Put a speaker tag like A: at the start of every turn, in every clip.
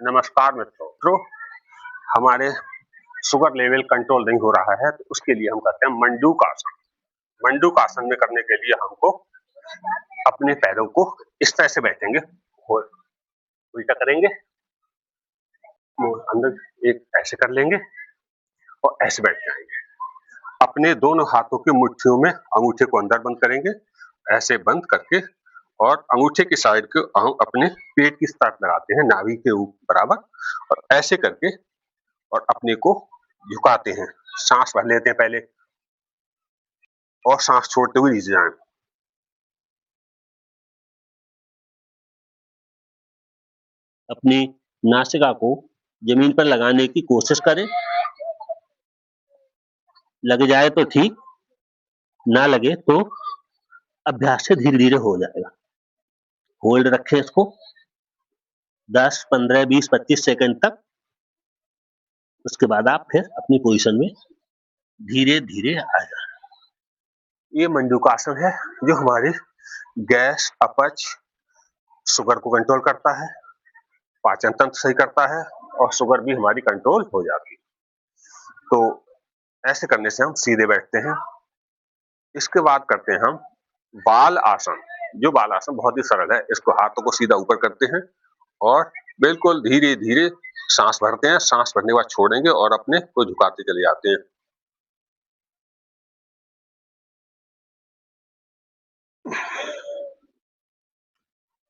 A: नमस्कार मित्रों, हमारे शुगर लेवल कंट्रोल नहीं हो रहा है तो उसके लिए हम करते हैं मंडूक आसन। मंडूक आसन में करने के लिए हमको अपने पैरों को इस तरह से बैठेंगे और उल्टा करेंगे, अंदर एक ऐसे कर लेंगे और ऐसे बैठ जाएंगे। अपने दोनों हाथों की मुट्ठियों में अंगूठे को अंदर बंद करेंगे, ऐसे बंद करके और अंगूठे की साइड को हम अपने पेट की तरफ लगाते हैं, नाभि के बराबर, और ऐसे करके और अपने को झुकाते हैं। सांस भर लेते हैं पहले और सांस छोड़ते हुए नीचे जाएं।
B: अपनी नासिका को जमीन पर लगाने की कोशिश करें। लग जाए तो ठीक, ना लगे तो अभ्यास से धीरे धीरे हो जाएगा। होल्ड रखें इसको 10, 15, 20, 25 सेकंड तक। उसके बाद आप फिर अपनी पोजीशन में धीरे धीरे आ जाए।
A: ये मंडूकासन है जो हमारी गैस, अपच, शुगर को कंट्रोल करता है, पाचन तंत्र सही करता है और शुगर भी हमारी कंट्रोल हो जाती है। तो ऐसे करने से हम सीधे बैठते हैं। इसके बाद करते हैं हम बाल आसन। जो बाल आसन बहुत ही सरल है। इसको हाथों को सीधा ऊपर करते हैं और बिल्कुल धीरे धीरे सांस भरते हैं। सांस भरने के बाद छोड़ेंगे और अपने को झुकाते चले जाते हैं।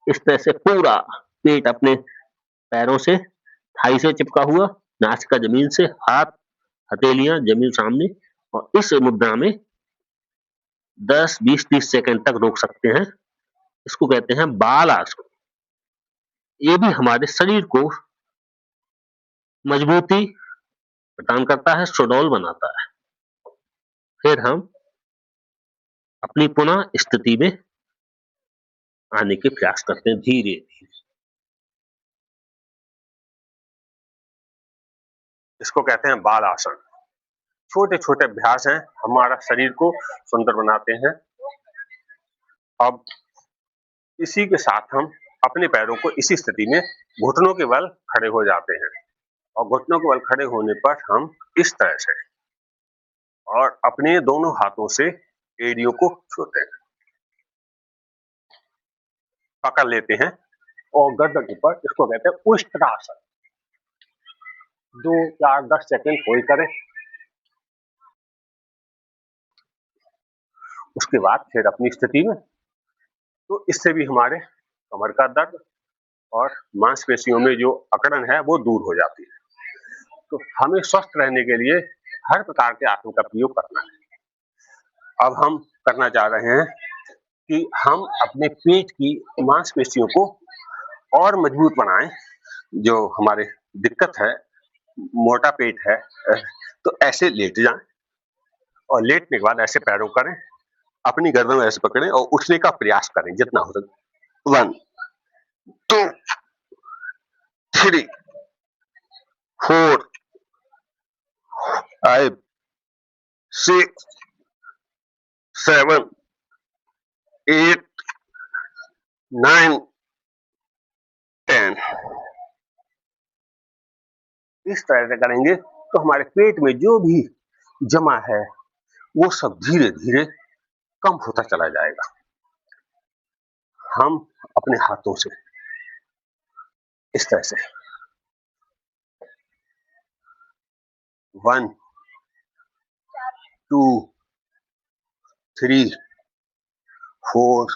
B: इस तरह से पूरा पेट अपने पैरों से, थाई से चिपका हुआ, नासिका जमीन से, हाथ हथेलियां जमीन सामने, और इस मुद्रा में 10, 20, 30 सेकंड तक रोक सकते हैं। इसको कहते हैं बाल आसन। ये भी हमारे शरीर को मजबूती प्रदान करता है, सुडौल बनाता है। फिर हम अपनी पुनः स्थिति में आने के प्रयास करते हैं धीरे धीरे।
A: इसको कहते हैं बाल आसन। छोटे छोटे अभ्यास हैं, हमारा शरीर को सुंदर बनाते हैं। अब इसी के साथ हम अपने पैरों को इसी स्थिति में घुटनों के बल खड़े हो जाते हैं और घुटनों के बल खड़े होने पर हम इस तरह से और अपने दोनों हाथों से एड़ियों को छूते हैं, पकड़ लेते हैं और गर्दन के ऊपर, इसको कहते हैं उष्ट्रासन। 2, 4, 10 सेकंड होल्ड करें। उसके बाद फिर अपनी स्थिति में, तो इससे भी हमारे कमर का दर्द और मांसपेशियों में जो अकड़न है वो दूर हो जाती है। तो हमें स्वस्थ रहने के लिए हर प्रकार के आसन का प्रयोग करना है। अब हम करना चाह रहे हैं कि हम अपने पेट की मांसपेशियों को और मजबूत बनाएं। जो हमारे दिक्कत है, मोटा पेट है, तो ऐसे लेट जाएं और लेटने के बाद ऐसे पैरों करें, अपनी गर्दन ऐसे पकड़ें और उठने का प्रयास करें जितना हो सके। 1, 2, 3, 4, 5, 6, 7, 8, 9, 10। इस तरह से करेंगे तो हमारे पेट में जो भी जमा है वो सब धीरे धीरे कम होता चला जाएगा। हम अपने हाथों से इस तरह से 1, 2, 3, 4,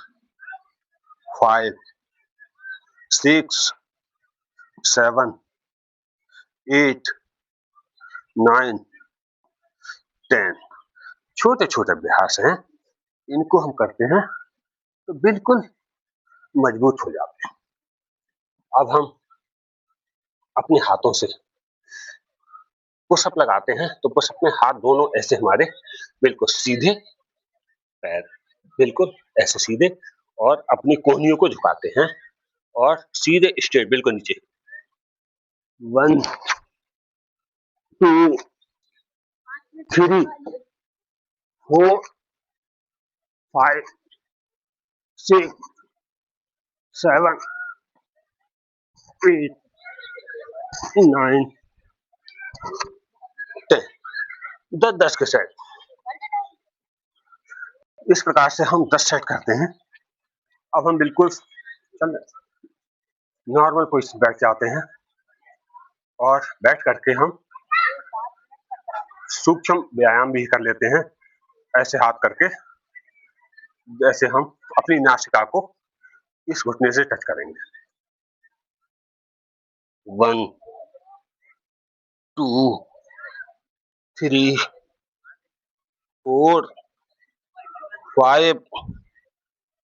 A: 5, 6, 7, 8, 9, 10। छोटे छोटे अभ्यास हैं, इनको हम करते हैं तो बिल्कुल मजबूत हो जाते हैं। अब हम अपने हाथों से पुशअप लगाते हैं, तो पुशअप में हाथ दोनों ऐसे हमारे बिल्कुल सीधे, पैर बिल्कुल ऐसे सीधे, और अपनी कोहनियों को झुकाते हैं और सीधे स्ट्रेट बिल्कुल नीचे। 1, 2, 3, 4, 5, 6, 7, 8, 9 10 10 के सेट। इस प्रकार से हम 10 सेट करते हैं। अब हम बिल्कुल नॉर्मल पोजीशन बैठ जाते हैं और बैठ करके हम सूक्ष्म व्यायाम भी कर लेते हैं, ऐसे हाथ करके, जैसे हम अपनी नासिका को इस घुटने से टच करेंगे। 1 2 3 4 5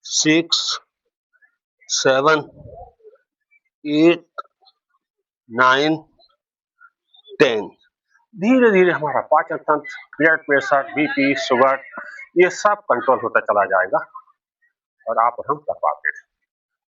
A: 6 7 8 9 10। धीरे धीरे हमारा पाचन तंत्र, ब्लड प्रेशर, बीपी, शुगर, ये सब कंट्रोल होता चला जाएगा और आप और हम कर पाते हैं।